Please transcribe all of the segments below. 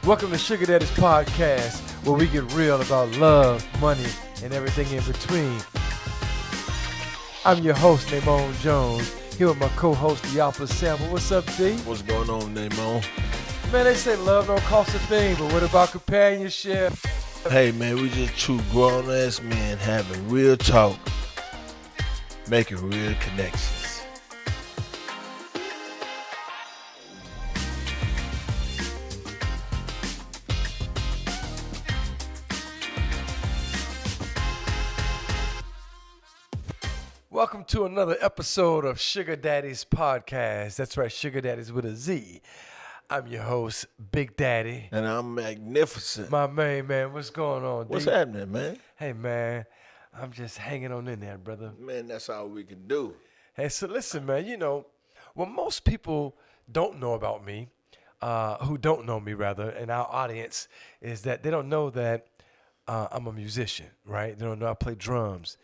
Welcome to Sugar Daddy's podcast, where we get real about love, money, and everything in between. I'm your host, Namon Jones, here with my co-host, Diopla Sample. What's up, D? What's going on, Namon? Man, they say love don't cost a thing, but what about companionship? Hey, man, we just two grown-ass men having real talk, making real connections. Welcome to another episode of Sugar Daddy's podcast. That's right, Sugar Daddy's with a Z. I'm your host, Big Daddy. And I'm magnificent. My main man, what's going on, D? What's happening, man? Hey, man, I'm just hanging on in there, brother. Man, that's all we can do. Hey, so listen, man, you know, what most people don't know about me, who don't know me, rather, in our audience, is that they don't know that I'm a musician, right? They don't know I play drums.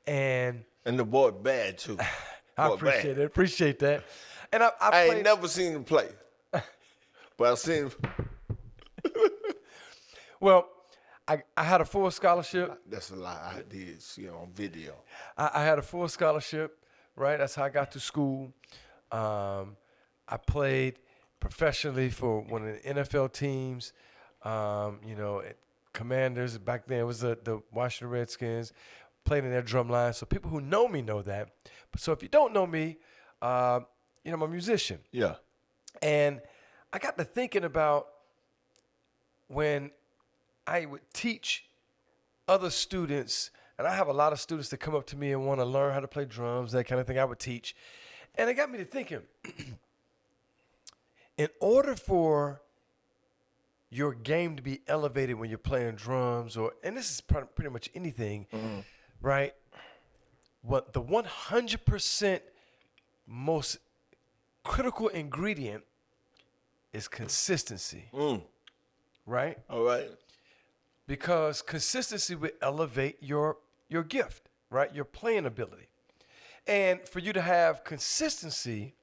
And the boy bad, too. I appreciate that. And I ain't never seen him play. But I've seen him. Well, I had a full scholarship. That's a lie. I did see on video. I had a full scholarship, right? That's how I got to school. I played professionally for one of the NFL teams, Commanders. Back then it was the Washington Redskins. Played in their drum line. So people who know me know that. But so if you don't know me, I'm a musician. Yeah. And I got to thinking about when I would teach other students, and I have a lot of students that come up to me and want to learn how to play drums, that kind of thing I would teach. And it got me to thinking, in order for your game to be elevated when you're playing drums, and this is pretty much anything, right? What the 100% most critical ingredient is consistency, right? All right. Because consistency will elevate your gift, right? Your playing ability. And for you to have consistency,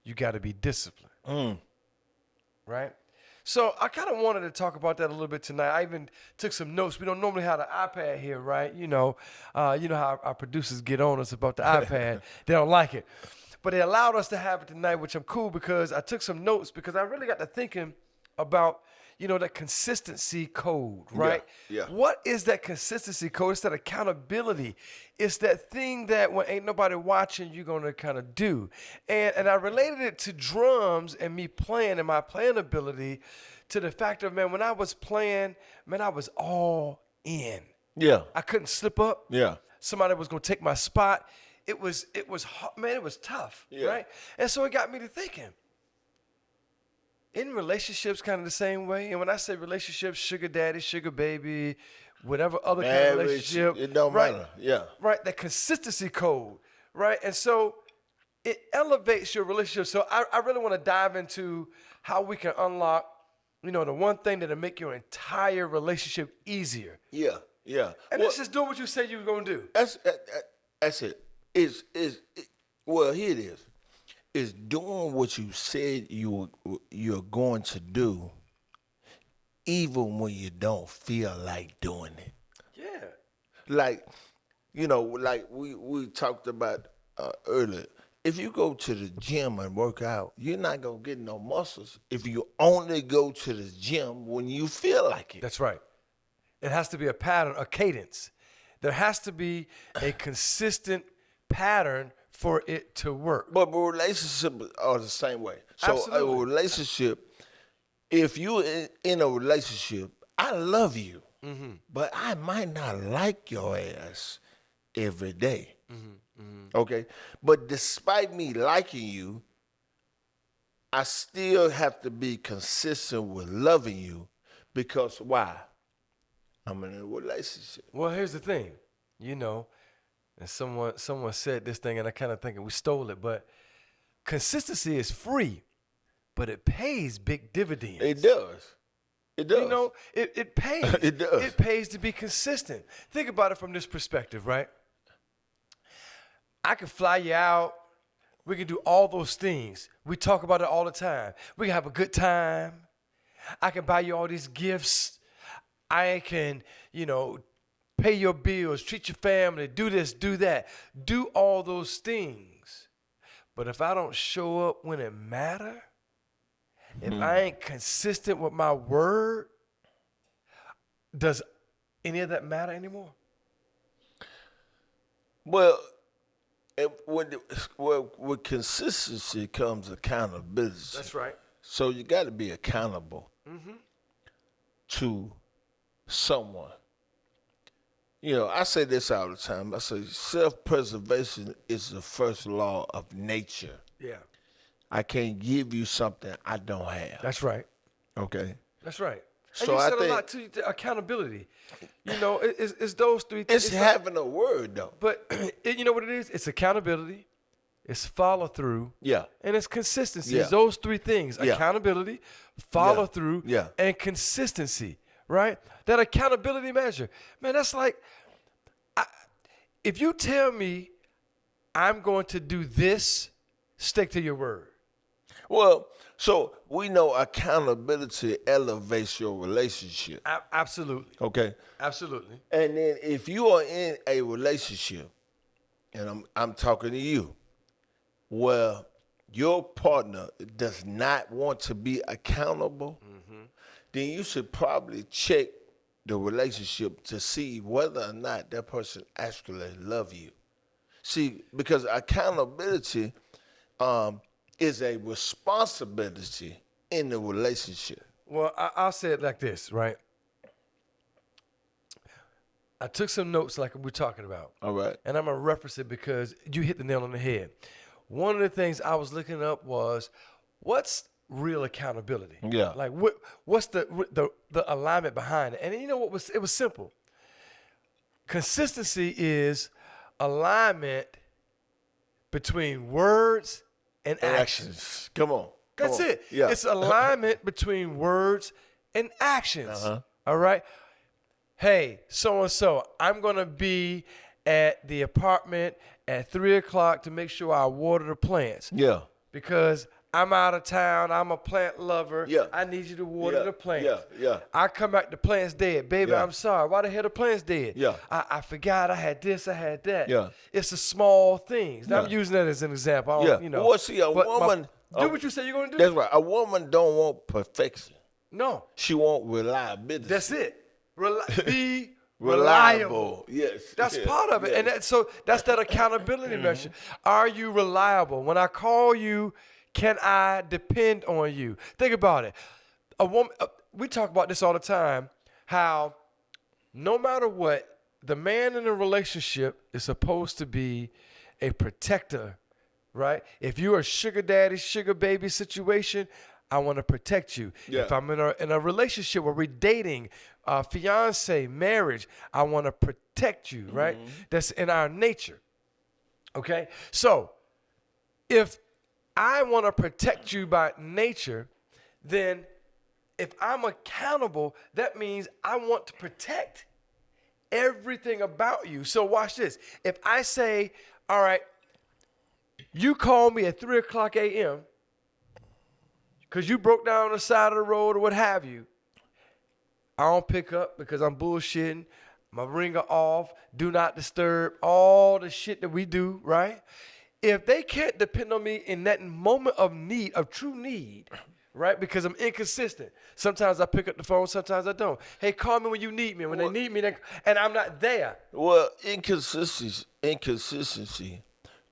you got to be disciplined, right? So I kind of wanted to talk about that a little bit tonight. I even took some notes. We don't normally have the iPad here, right? You know how our producers get on us about the iPad. They don't like it. But they allowed us to have it tonight, which I'm cool because I took some notes because I really got to thinking about, that consistency code, right? Yeah. What is that consistency code? It's that accountability. It's that thing that when ain't nobody watching, you're going to kind of do. And I related it to drums and me playing and my playing ability to the fact of, man, when I was playing, man, I was all in. Yeah. I couldn't slip up. Yeah. Somebody was going to take my spot. It was hard, man, it was tough, right? And so it got me to thinking, in relationships kind of the same way. And when I say relationships, sugar daddy, sugar baby, whatever other kind of relationship. It don't matter, yeah. Right, that consistency code, right? And so it elevates your relationship. So I really want to dive into how we can unlock, the one thing that'll make your entire relationship easier. Yeah. And let's just do what you said you were going to do. That's it. Here it is. Is doing what you said you're going to do, even when you don't feel like doing it. Yeah. Like we talked about earlier. If you go to the gym and work out, you're not gonna get no muscles if you only go to the gym when you feel like it. That's right. It has to be a pattern, a cadence. There has to be a consistent pattern for it to work. But relationships are the same way. So Absolutely. a relationship, if you're in a relationship, I love you, but I might not like your ass every day. Okay? But despite me liking you, I still have to be consistent with loving you because why? I'm in a relationship. Well, here's the thing, and someone said this thing, and I kind of thinking we stole it, but consistency is free, but it pays big dividends. It does. It does. It pays. It does. It pays to be consistent. Think about it from this perspective, right? I can fly you out. We can do all those things. We talk about it all the time. We can have a good time. I can buy you all these gifts. I can, pay your bills, treat your family, do this, do that, do all those things. But if I don't show up when it matter, if I ain't consistent with my word, does any of that matter anymore? Well, with consistency comes accountability. That's right. So you got to be accountable to someone. I say this all the time. I say self-preservation is the first law of nature. Yeah. I can't give you something I don't have. That's right. Okay. That's right. And So you I said think a lot to accountability. It's those three things. it's having a word though. But you know what it is? It's accountability, it's follow through, Yeah. and it's consistency. Yeah. It's those three things: Yeah. accountability, follow through, Yeah. and consistency. Right? That accountability measure, man. That's like, if you tell me I'm going to do this, stick to your word. Well, so we know accountability elevates your relationship. Absolutely. Okay. Absolutely. And then if you are in a relationship, and I'm talking to you, where your partner does not want to be accountable, then you should probably check the relationship to see whether or not that person actually love you. See, because accountability is a responsibility in the relationship. Well, I'll say it like this, right? I took some notes like we're talking about. All right. And I'm going to reference it because you hit the nail on the head. One of the things I was looking up was, what's real accountability? Yeah. Like what's the alignment behind it? And you know what it was simple. Consistency is alignment between words and actions. Come on. That's it. Yeah. It's alignment between words and actions. All right. Hey, so-and-so, I'm going to be at the apartment at 3 o'clock to make sure I water the plants. Yeah. Because I'm out of town. I'm a plant lover. Yeah. I need you to water the plants. Yeah. I come back, the plant's dead. Baby, Yeah. I'm sorry. Why the hell the plant's dead? Yeah. I forgot I had this, I had that. Yeah. It's the small things. Now, Yeah. I'm using that as an example. I Yeah. don't, Well, see, a but woman... do what you say you're going to do. That's right. A woman don't want perfection. No. She want reliability. That's it. Be reliable. Yes. That's yes, part of it. yes. And that's that accountability measure. Are you reliable? When I call you, can I depend on you? Think about it. A woman, we talk about this all the time, how no matter what, the man in a relationship is supposed to be a protector, right? If you're a sugar daddy, sugar baby situation, I want to protect you. Yeah. If I'm in a relationship where we're dating, fiance, marriage, I want to protect you, right? That's in our nature. Okay? So, if I want to protect you by nature, then if I'm accountable, that means I want to protect everything about you. So watch this. If I say, all right, you call me at 3 o'clock a.m., because you broke down on the side of the road or what have you, I don't pick up because I'm bullshitting. My ringer off, do not disturb, all the shit that we do, right? If they can't depend on me in that moment of need, of true need, right? Because I'm inconsistent. Sometimes I pick up the phone, sometimes I don't. Hey, call me when you need me. When they need me, and I'm not there. Well, inconsistency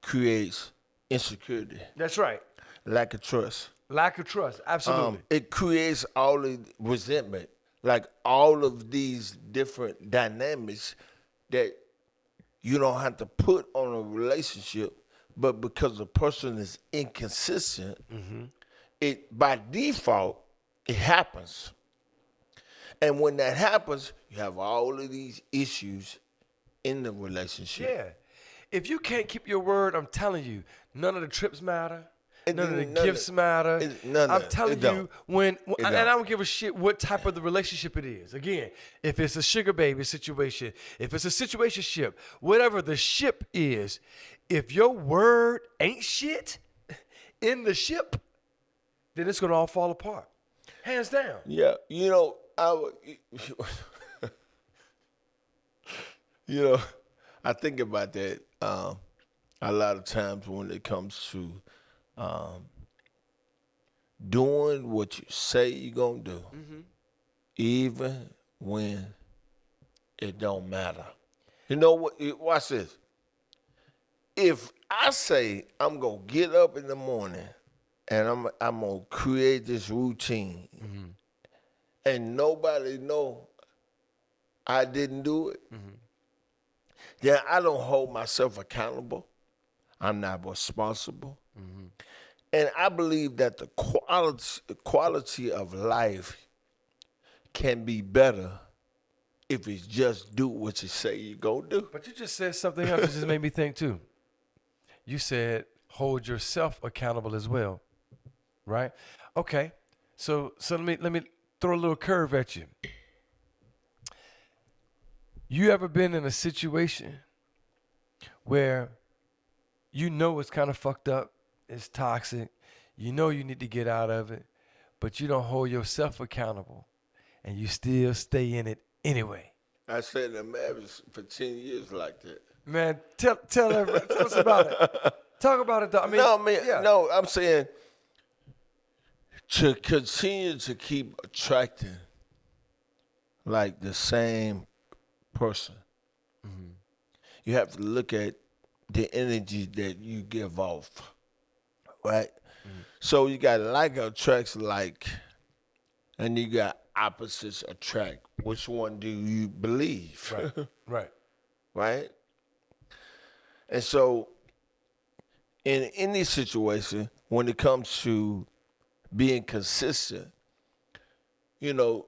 creates insecurity, That's right. lack of trust. Lack of trust, absolutely. It creates all of resentment, like all of these different dynamics that you don't have to put on a relationship, but because the person is inconsistent, it by default it happens. And when that happens, you have all of these issues in the relationship. Yeah. If you can't keep your word, I'm telling you, none of the trips matter. None of the gifts matter. I'm telling you, and I don't give a shit what type of the relationship it is. Again, if it's a sugar baby situation, if it's a situationship, whatever the ship is, if your word ain't shit in the ship, then it's going to all fall apart. Hands down. Yeah, you know, I think about that a lot of times when it comes to um, doing what you say you're gonna do, even when it don't matter. You know what? Watch this. If I say I'm gonna get up in the morning and I'm gonna create this routine, and nobody know I didn't do it, then I don't hold myself accountable. I'm not responsible. And I believe that the quality of life can be better if it's just do what you say you go do. But you just said something else that just made me think too. You said hold yourself accountable as well, right? Okay. So let me throw a little curve at you. You ever been in a situation where you know it's kind of fucked up, it's toxic, you know you need to get out of it, but you don't hold yourself accountable and you still stay in it anyway? I stayed in a marriage for 10 years like that. Man, tell us about it. Talk about it, though. I mean, yeah. No, I'm saying to continue to keep attracting like the same person, you have to look at the energy that you give off, right? So you got like attracts like, and you got opposites attract. Which one do you believe? Right, right. Right? And so in any situation, when it comes to being consistent, the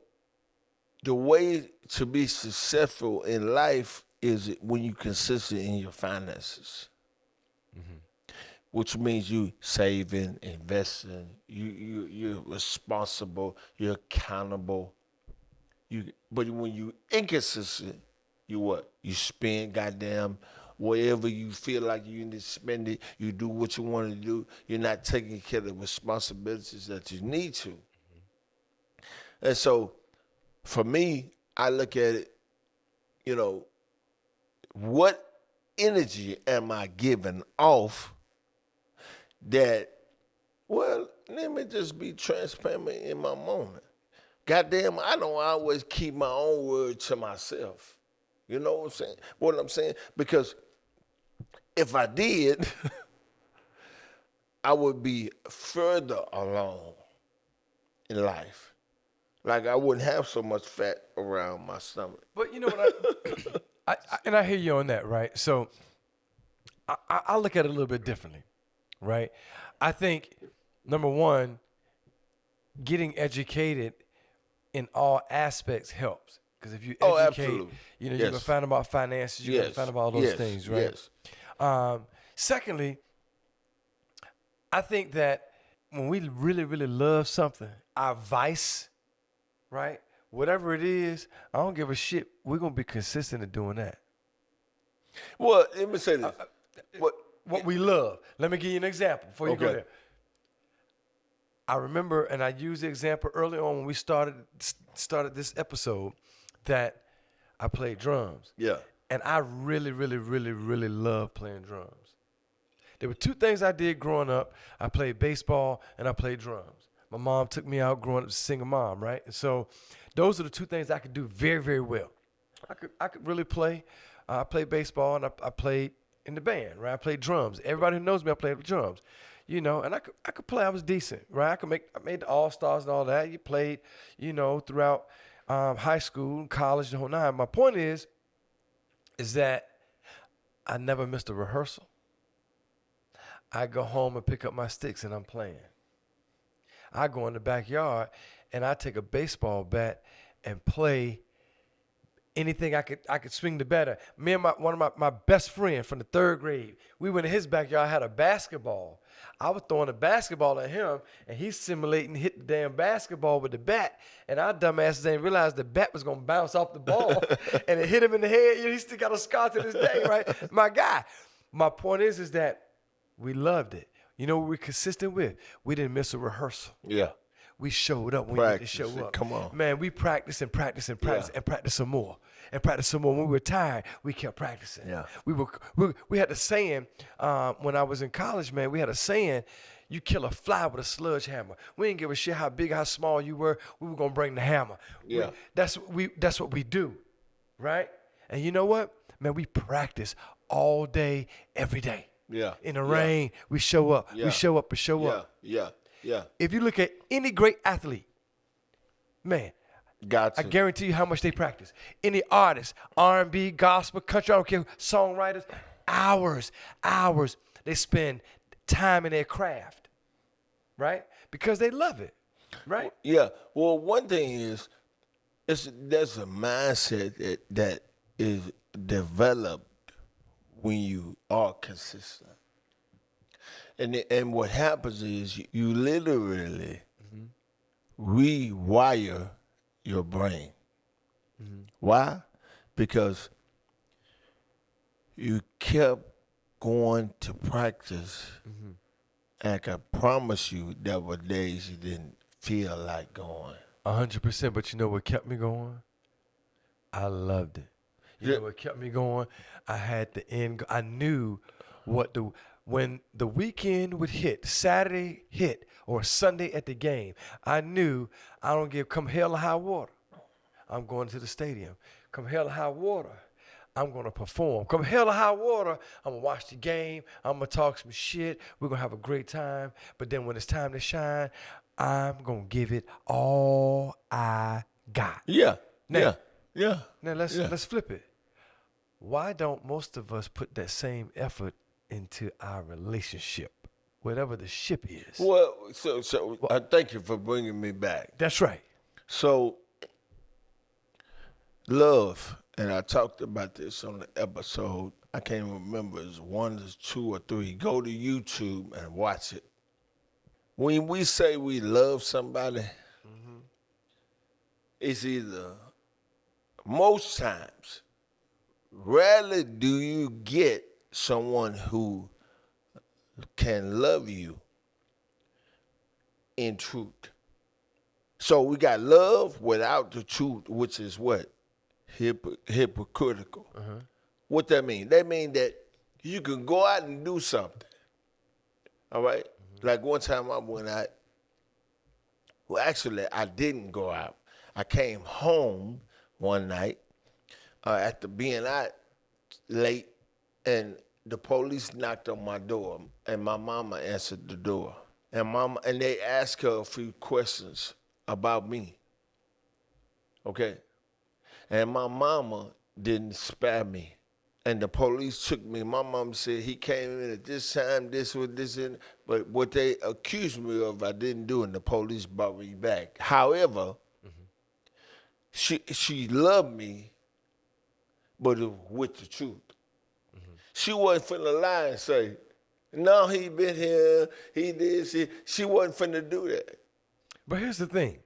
way to be successful in life is when you're consistent in your finances, which means you saving, investing, you're responsible, you're accountable. But when you inconsistent, you what? You spend goddamn wherever you feel like you need to spend it. You do what you want to do. You're not taking care of the responsibilities that you need to. And so, for me, I look at it, what energy am I giving off that, well, let me just be transparent in my moment. Goddamn, I don't always keep my own word to myself. You know what I'm saying? What I'm saying? Because if I did, I would be further along in life. Like I wouldn't have so much fat around my stomach. But you know what? I hear you on that, right? So I look at it a little bit differently, right? I think, number one, getting educated in all aspects helps. Because if you educate, absolutely. you're going to find about finances, you're going to find about all those things, right? Yes. Secondly, I think that when we really, really love something, our vice, right? Whatever it is, I don't give a shit. We're going to be consistent in doing that. Well, let me say this. What we love. Let me give you an example before you go Okay. there. I remember, and I used the example early on when we started this episode, that I played drums. Yeah. And I really, really, really, really love playing drums. There were two things I did growing up. I played baseball and I played drums. My mom took me out growing up as a single mom, right? And so those are the two things I could do very, very well. I could really play. I played baseball and I played in the band, right? I played drums. Everybody who knows me, I played with drums. And I could play. I was decent, right? I made the All-Stars and all that. You played, throughout high school, college, the whole nine. My point is that I never missed a rehearsal. I go home and pick up my sticks and I'm playing. I go in the backyard and I take a baseball bat and play anything I could swing the bat at. Me and one of my best friend from the third grade, we went in his backyard, had a basketball. I was throwing a basketball at him, and he's simulating hit the damn basketball with the bat, and our dumbasses didn't realize the bat was going to bounce off the ball, and it hit him in the head. He still got a scar to this day, right? My guy. My point is that we loved it. You know what we're consistent with? We didn't miss a rehearsal. Yeah. we showed up when we needed to show up. Come on. Man, we practiced and practiced and practiced and practiced some more. And practiced some more. When we were tired, we kept practicing. Yeah. We had the saying, when I was in college, man, we had a saying, you kill a fly with a sledgehammer. We didn't give a shit how big or how small you were. We were going to bring the hammer. Yeah. That's what we do, right? And you know what? Man, we practice all day, every day. Yeah. In the rain, we show up. Yeah. We show up and show up. Yeah. If you look at any great athlete, man, I guarantee you how much they practice. Any artist, R&B, gospel, country, I don't care, songwriters, hours. They spend time in their craft, right? Because they love it, right? Yeah. Well, one thing is, there's a mindset that is developed when you are consistent. And what happens is you literally rewire your brain. Why? Because you kept going to practice, and I can promise you there were days you didn't feel like going. 100%. But you know what kept me going? I loved it. You know what kept me going? I had the end. I knew when the weekend would hit, Saturday hit, or Sunday at the game, I knew I don't give, come hell or high water, I'm going to the stadium. Come hell or high water, I'm going to perform. Come hell or high water, I'm going to watch the game. I'm going to talk some shit. We're going to have a great time. But then when it's time to shine, I'm going to give it all I got. Yeah. Now, Yeah. Now let's flip it. Why don't most of us put that same effort into our relationship, whatever the ship is? Well, so I thank you for bringing me back. That's right. So, love, and I talked about this on the episode. I can't remember it's 1, 2, or 3. Go to YouTube and watch it. When we say we love somebody, it's either, most times, rarely do you get someone who can love you in truth. So we got love without the truth, which is what? Hypocritical. What that mean? That mean that you can go out and do something. All right? Like one time I went out. Well, actually, I didn't go out. I came home one night after being out late, and the police knocked on my door, and my mama answered the door. And they asked her a few questions about me. Okay? And my mama didn't spare me. And the police took me. My mama said he came in at this time, this, and but what they accused me of, I didn't do, and the police brought me back. However, she loved me, but it was with the truth. She wasn't finna lie and say, no, he been here, he did. She wasn't finna do that. But here's the thing.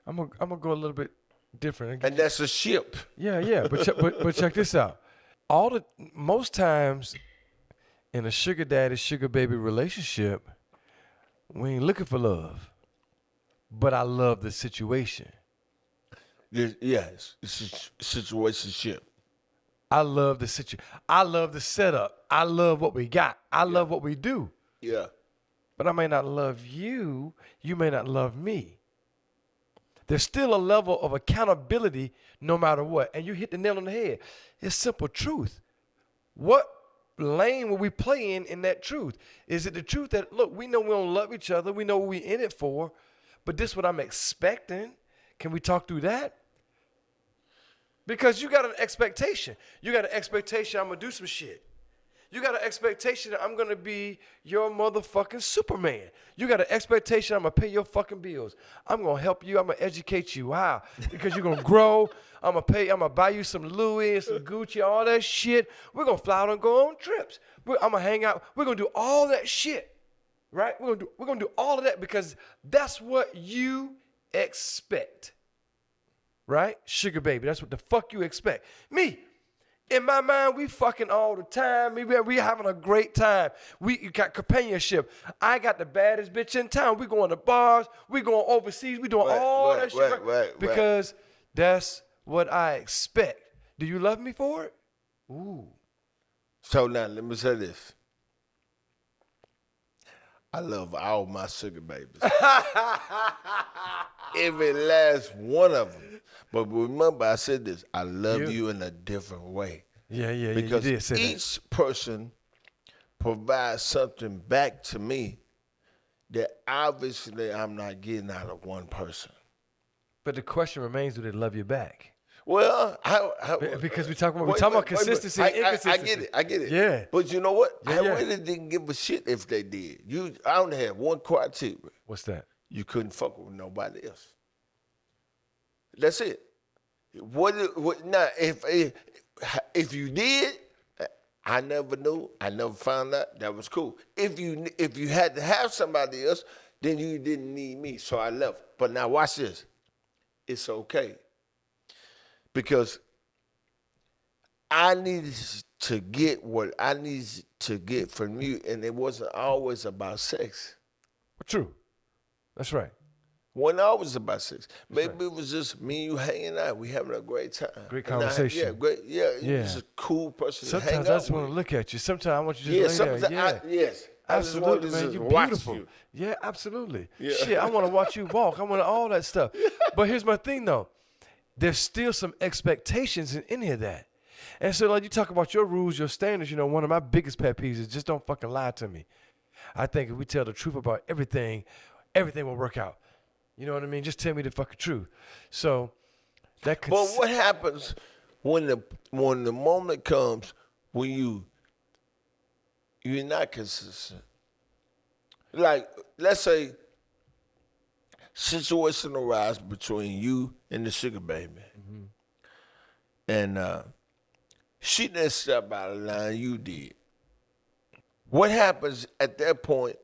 I'm gonna go a little bit different. And that's a ship. Yeah. But check this out. Most times in a sugar daddy, sugar baby relationship, we ain't looking for love. But I love the situation. Yes, it's a situationship. I love the situation. I love the setup. I love what we got. I love what we do. Yeah. But I may not love you. You may not love me. There's still a level of accountability no matter what. And you hit the nail on the head. It's simple truth. What lane will we play in that truth? Is it the truth that, look, we know we don't love each other. We know what we're in it for. But this is what I'm expecting. Can we talk through that? Because you got an expectation. You got an expectation I'm going to do some shit. You got an expectation that I'm going to be your motherfucking Superman. You got an expectation I'm going to pay your fucking bills. I'm going to help you. I'm going to educate you. How? Because you're going to grow. I'm going to buy you some Louis and some Gucci, all that shit. We're going to fly out and go on trips. I'm going to hang out. We're going to do all that shit. Right? We're going to do all of that because that's what you expect. Right? Sugar baby. That's what the fuck you expect. Me, In my mind, we fucking all the time. We having a great time. We got companionship. I got the baddest bitch in town. We going to bars. We going overseas. We doing all that shit. Right. Because that's what I expect. Do you love me for it? Ooh. So now let me say this. I love all my sugar babies. Every last one of them. But remember, I said this. I love you in a different way. Yeah. Because you did say each person provides something back to me that obviously I'm not getting out of one person. But the question remains: do they love you back? Well, Because we're talking about consistency and inconsistency. I get it. Yeah. But you know what? Yeah. I really didn't give a shit if they did. I only had one criteria. What's that? You couldn't fuck with nobody else. That's it. What now? If you did, I never knew. I never found out. That was cool. If you had to have somebody else, then you didn't need me. So I left. But now watch this. It's okay. Because I needed to get what I needed to get from you, and it wasn't always about sex. True. That's right. Wasn't always about sex. Maybe it was just me and you hanging out. We having a great time. Great conversation. Great. Yeah, you're just a cool person to hang out with. Sometimes I just want to look at you. Sometimes I want you to just lay there. Yes. Absolutely, man. You're beautiful. You. Yeah, absolutely. Yeah. Shit, I want to watch you walk. I want all that stuff. But here's my thing, though. There's still some expectations in any of that. And so, like, you talk about your rules, your standards, one of my biggest pet peeves is just don't fucking lie to me. I think if we tell the truth about everything will work out. You know what I mean? Just tell me the fucking truth. So, that could... But what happens when the moment comes when you're not consistent? Like, let's say situation arises between you and the sugar baby. Mm-hmm. And she didn't step out of line, you did. What happens at that point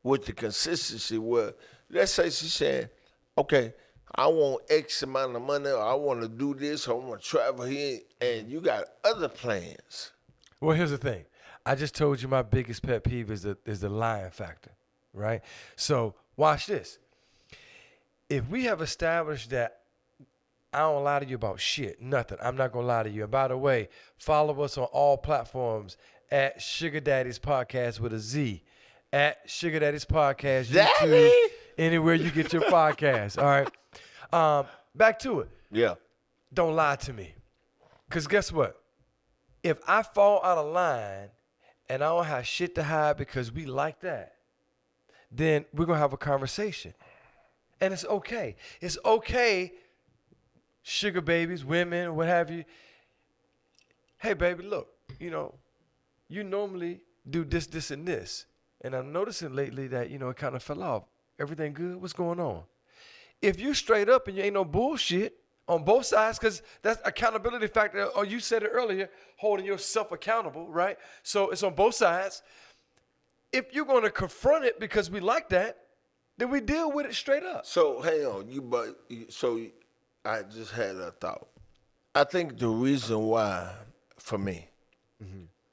with the consistency where, let's say she's saying, okay, I want X amount of money, or I want to do this, or I want to travel here, and you got other plans. Well, here's the thing. I just told you my biggest pet peeve is the lying factor, right? So watch this. If we have established that I don't lie to you about shit, nothing, I'm not going to lie to you. And by the way, follow us on all platforms at Sugar Daddy's Podcast with a Z, at Sugar Daddy's Podcast, YouTube, anywhere you get your podcast, all right? Back to it. Yeah. Don't lie to me. Because guess what? If I fall out of line and I don't have shit to hide because we like that, then we're going to have a conversation. And it's okay. It's okay, sugar babies, women, what have you. Hey, baby, look, you normally do this, this, and this. And I'm noticing lately that, it kind of fell off. Everything good? What's going on? If you straight up and you ain't no bullshit on both sides, because that's accountability factor, or you said it earlier, holding yourself accountable, right? So it's on both sides. If you're going to confront it because we like that, then we deal with it straight up. So hang on, I just had a thought. I think the reason why, for me,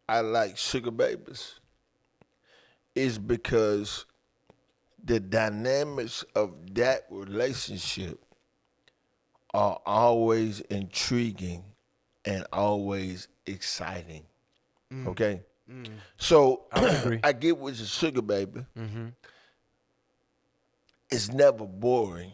I like sugar babies is because the dynamics of that relationship are always intriguing and always exciting. Okay? So I get with the sugar baby. It's never boring.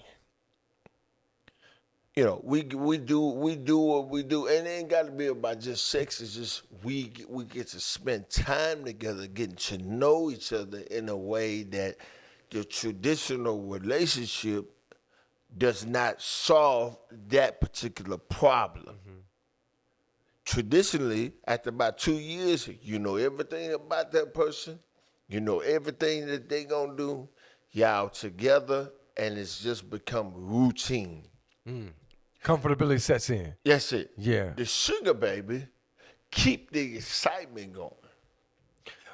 We do what we do, and it ain't got to be about just sex. It's just we get to spend time together, getting to know each other in a way that the traditional relationship does not solve that particular problem. Traditionally, after about 2 years, you know everything about that person. You know everything that they gonna do. Y'all together, and it's just become routine. Comfortability sets in. That's it. Yeah. The sugar baby keep the excitement going.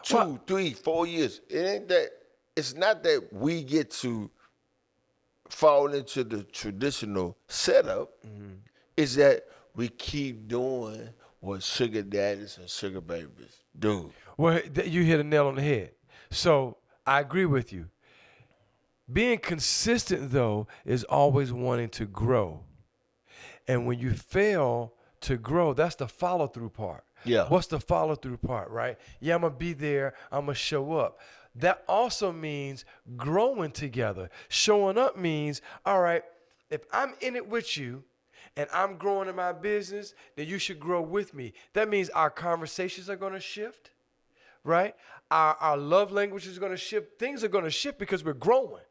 2, 3, 4 years. It's not that we get to fall into the traditional setup. It's that we keep doing what sugar daddies and sugar babies do. Well, you hit a nail on the head. So I agree with you. Being consistent, though, is always wanting to grow. And when you fail to grow, that's the follow through part. Yeah. What's the follow through part, right? Yeah, I'm going to be there. I'm going to show up. That also means growing together. Showing up means, all right, if I'm in it with you and I'm growing in my business, then you should grow with me. That means our conversations are going to shift, right? Our love language is going to shift. Things are going to shift because we're growing.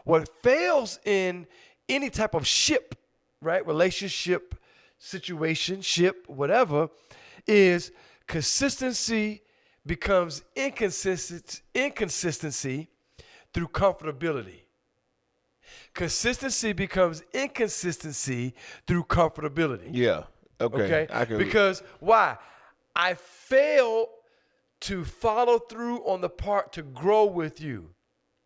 What fails in any type of ship, right? Relationship, situation, ship, whatever, is consistency becomes inconsistency through comfortability. Consistency becomes inconsistency through comfortability. Yeah. Okay. Because why? I fail to follow through on the part to grow with you.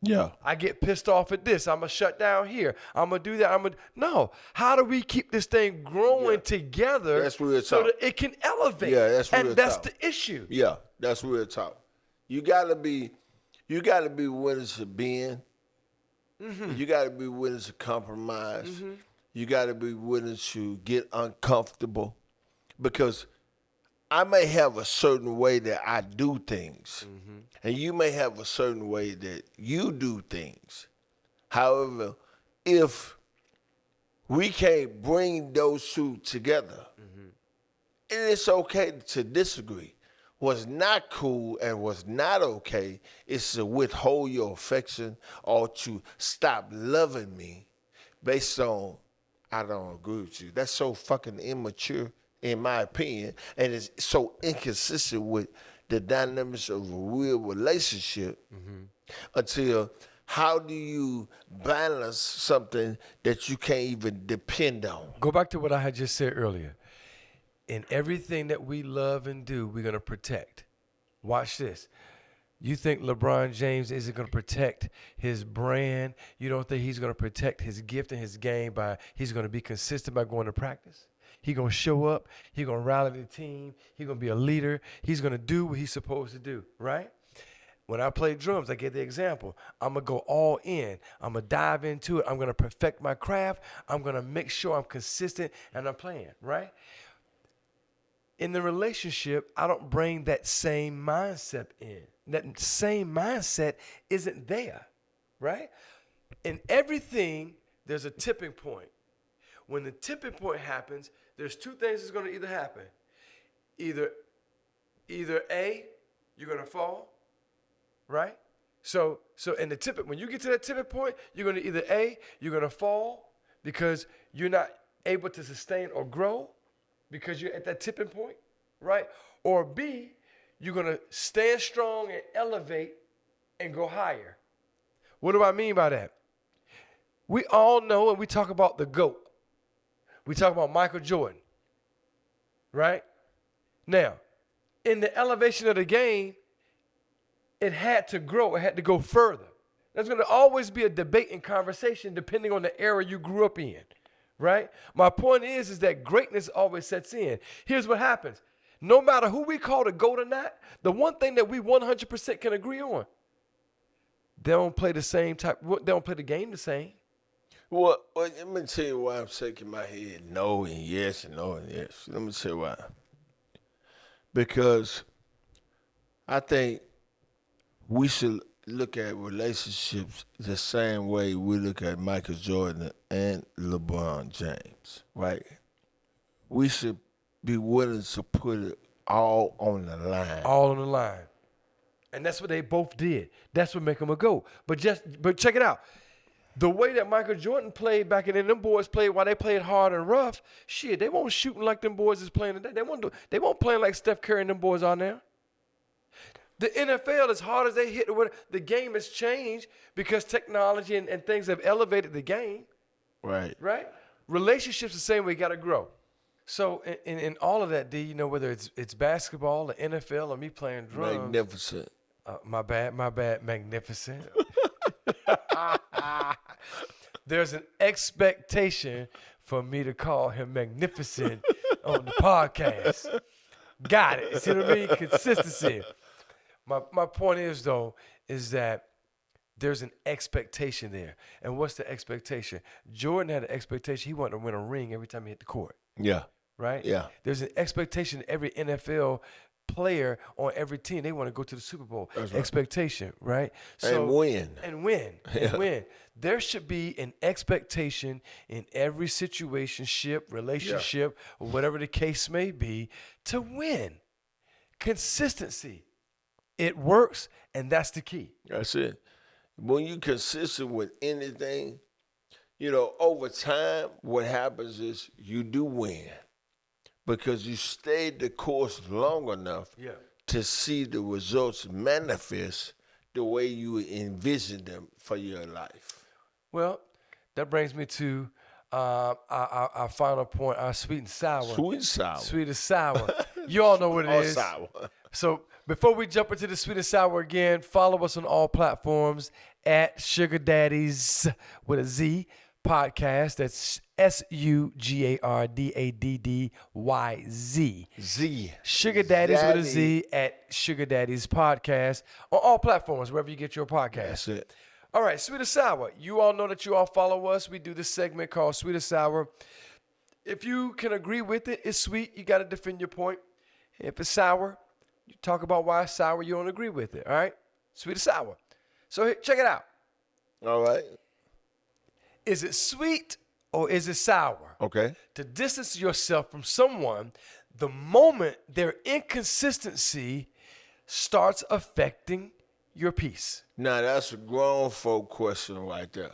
Yeah. I get pissed off at this. I'm going to shut down here. I'm going to do that. No. How do we keep this thing growing together That's real so talk. that it can elevate? Yeah, that's real And that's talk. the issue. Yeah, that's real talk. You gotta be willing to bend. Mm-hmm. You gotta be willing to compromise. Mm-hmm. You gotta be willing to get uncomfortable, because I may have a certain way that I do things, mm-hmm. and you may have a certain way that you do things. However, if we can't bring those two together, mm-hmm. and it's okay to disagree. What's not cool and what's not okay is to withhold your affection or to stop loving me based on I don't agree with you. That's so fucking immature, in my opinion, and it's so inconsistent with the dynamics of a real relationship. Mm-hmm. Until how do you balance something that you can't even depend on? Go back to what I had just said earlier. In everything that we love and do, we're going to protect. Watch this. You think LeBron James isn't going to protect his brand? You don't think he's going to protect his gift and his game by he's going to be consistent by going to practice? He's going to show up. He's going to rally the team. He's going to be a leader. He's going to do what he's supposed to do, right? When I play drums, I give the example. I'm going to go all in. I'm going to dive into it. I'm going to perfect my craft. I'm going to make sure I'm consistent and I'm playing, right? In the relationship, I don't bring that same mindset in. That same mindset isn't there, right? In everything, there's a tipping point. When the tipping point happens, there's two things that's going to either happen. Either A, you're going to fall, right? So in the tipping, when you get to that tipping point, you're going to either A, you're going to fall because you're not able to sustain or grow, because you're at that tipping point, right? Or B, you're going to stand strong and elevate and go higher. What do I mean by that? We all know, and we talk about the GOAT. We talk about Michael Jordan, right? Now, in the elevation of the game, it had to grow. It had to go further. There's going to always be a debate and conversation depending on the era you grew up in. Right? My point is that greatness always sets in. Here's what happens. No matter who we call the GOAT or not, the one thing that we 100% can agree on, they don't play the same type, they don't play the game the same. Well, let me tell you why I'm shaking my head no and yes and no and yes. Let me tell you why. Because I think we should look at relationships the same way we look at Michael Jordan and LeBron James, right? We should be willing to put it all on the line. All on the line. And that's what they both did. That's what make them a GOAT. But check it out. The way that Michael Jordan played back in them boys played while they played hard and rough, shit, they won't shooting like them boys is playing today. They won't playing like Steph Curry and them boys are now. The NFL, as hard as they hit, the game has changed because technology and things have elevated the game. Right. Right? Relationships the same way, you got to grow. So in all of that, D, you know, whether it's basketball, the NFL, or me playing drums. Magnificent. My bad, magnificent. There's an expectation for me to call him magnificent on the podcast. Got it. See what I mean? Consistency. My point is, though, is that there's an expectation there. And what's the expectation? Jordan had an expectation. He wanted to win a ring every time he hit the court. Yeah. Right? Yeah. There's an expectation every NFL player on every team, they want to go to the Super Bowl. That's right. Expectation, right? And win. And win. Yeah. And win. There should be an expectation in every situationship, relationship, or whatever the case may be, to win. Consistency. It works, and that's the key. That's it. When you consistent with anything, over time, what happens is you do win because you stayed the course long enough to see the results manifest the way you envision them for your life. Well, that brings me to our final point, our sweet and sour. Sweet and sour. Sweet and sour. You all know what it is. Sour. So before we jump into the sweet and sour again, follow us on all platforms at Sugar Daddies with a Z podcast. That's SUGARDADDYZ. Z. Sugar Daddies with a Z at Sugar Daddies podcast on all platforms, wherever you get your podcast. That's it. All right, sweet or sour. You all know that you all follow us. We do this segment called Sweet or Sour. If you can agree with it, it's sweet. You got to defend your point. If it's sour, you talk about why it's sour. You don't agree with it. All right, sweet or sour. So here, check it out. All right. Is it sweet or is it sour? Okay. To distance yourself from someone the moment their inconsistency starts affecting your peace. Now, that's a grown folk question right there.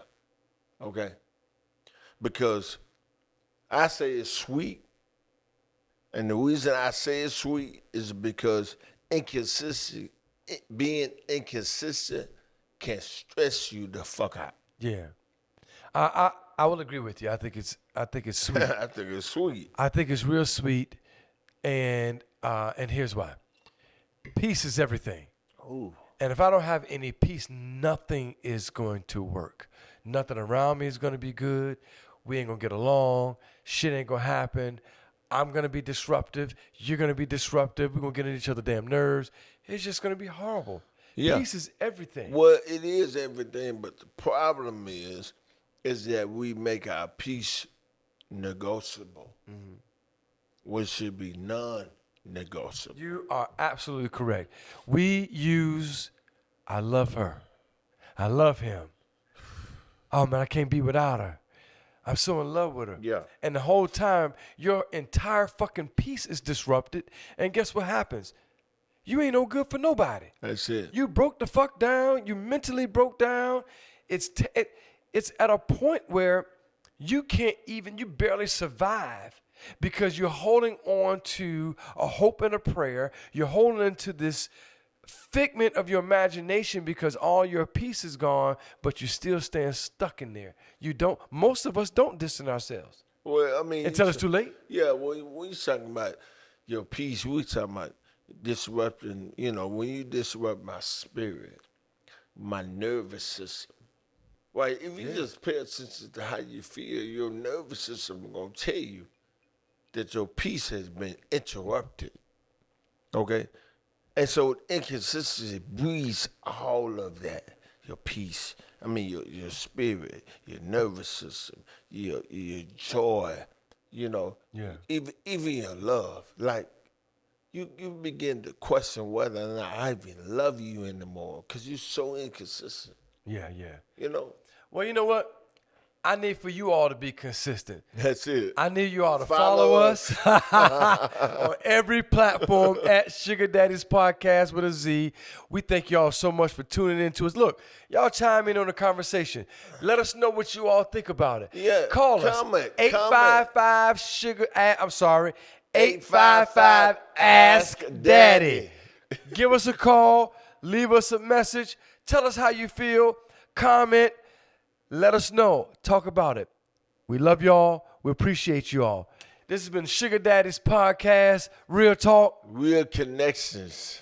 Okay? Because I say it's sweet, and the reason I say it's sweet is because being inconsistent can stress you the fuck out. Yeah. I will agree with you. I think it's sweet. I think it's sweet. I think it's real sweet, and here's why. Peace is everything. Ooh. And if I don't have any peace, nothing is going to work. Nothing around me is going to be good. We ain't going to get along. Shit ain't going to happen. I'm going to be disruptive. You're going to be disruptive. We're going to get on each other's damn nerves. It's just going to be horrible. Yeah. Peace is everything. Well, it is everything, but the problem is that we make our peace negotiable, which should be non-negotiable. You are absolutely correct. We use, I love her. I love him. Oh, man, I can't be without her. I'm so in love with her. Yeah. And the whole time, your entire fucking peace is disrupted. And guess what happens? You ain't no good for nobody. That's it. You broke the fuck down. You mentally broke down. It's at a point where you barely survive because you're holding on to a hope and a prayer. You're holding into this figment of your imagination because all your peace is gone, but you still stand stuck in there. Most of us don't distance ourselves. Well, I mean, Until it's too late. Yeah, well, when you're talking about your peace, we're talking about disrupting, when you disrupt my spirit, my nervous system. Right? If you just pay attention to how you feel, your nervous system is going to tell you that your peace has been interrupted. Okay? And so inconsistency breeds all of that. Your peace, your spirit, your nervous system, your joy, even your love. Like, you begin to question whether or not I even love you anymore because you're so inconsistent. Yeah. Well, you know what? I need for you all to be consistent. That's it. I need you all to follow us on every platform at Sugar Daddies Podcast with a Z. We thank y'all so much for tuning in to us. Look, y'all chime in on the conversation. Let us know what you all think about it. Yeah, Call comment, us. 855 Ask Daddy. Give us a call. Leave us a message. Tell us how you feel. Comment. Let us know. Talk about it. We love y'all. We appreciate you all. This has been Sugar Daddy's Podcast. Real talk. Real connections.